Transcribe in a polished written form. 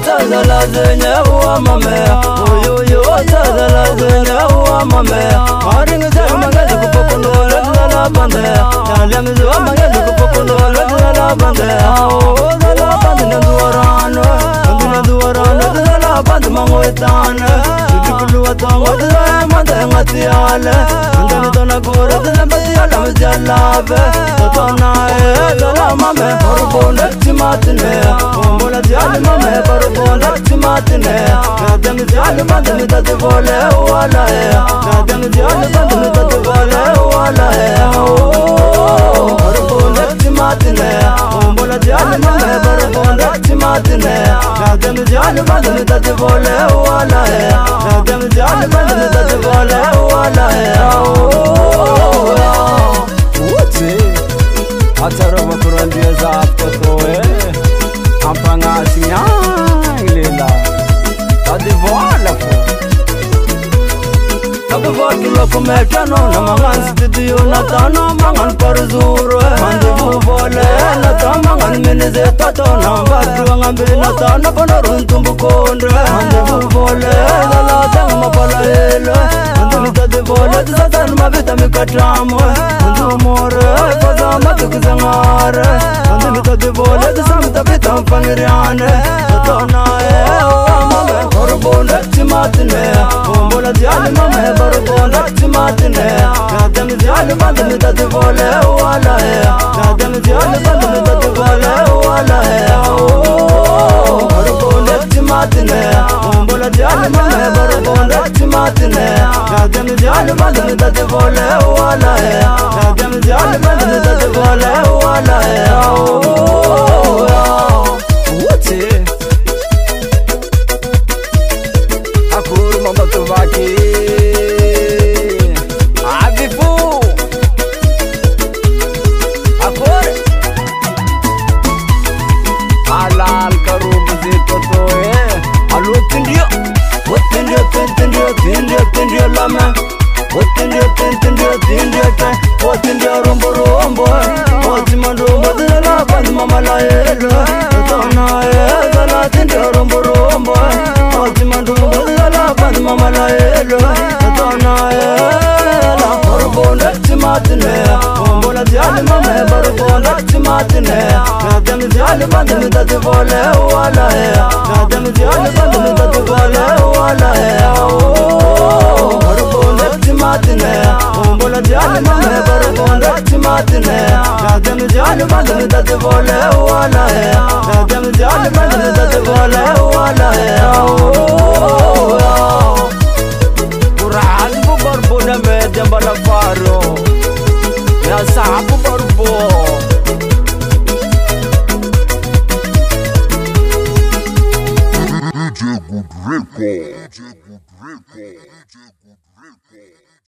tazalazenya wa mamea Oyoyo tazalazenya wa mamea Maringa zema magazi kupokondola tuzala bandea Nalemizi wa magazi kupokondola tuzala bandea Zala bandi nanduwarano Nanduwarano tuzala bandi mangoetane Tudukuluwa tongo tuzala manda ngatiale Andani tona kura tuzala mbatiala mzjalave Tatona zala mame Horbonde timatine Ombola zjali mame Horbonde timatine Nademi zjali mande mitati vole wala Nademi zjali mande mitati vole wala Horbonde timatine Ombola zjali mame Horbonde timatine Nademi zjali mande mitati vole wala Nademi zjali mande mitati vole wala Atara makurandia za aptotoe Ampanga sinyang lela Tadi vola fo Tadi vola kumetano Na mangan studio na tano mangan parzuro Mandi vole na tano mangan minize tato Na badru ngambil na tano panaruntumbu kondre Mandi vole na latang mapala ele Mandi tadi vole Tizatan mabita mikatamo Mandi more Kuzangare, andi mitadi vole, tizamita bitam fangiriane. Tatona mame, horbonde timatine. Ombola zjali mame, horbonde timatine. Nademi zjali bandi mitadi vole, wala Nademi zjali bandi mitadi vole, wala Horbonde timatine. Ombola zjali mame, horbonde timatine. Nademi zjali bandi mitadi vole, wala Nademi zjali bandi mitadi vole, wala What's Akur mamatu vaki Abifu Akur Alal karum zito toe Alu tindio Tindio lama Tindio Tindio rombo Otimandumbo zala bandi mama la elo Tona zala tindio rombo Otimandumbo zala bandi mama la elo Tona la horbonde timatine Ombola zjali mame horbonde timatine Nademi zjali bandi mitati vole wala Nademi zjali bandi mitati vole wala Horbonde timatine Ombola zjali mame horbonde timatine Nademi zjali bandi mitati vole wala Nademi zjali bandi mitati vole wala Kuraan bu barbo na medem bala faro Ya sabu barbo DJ Good Record.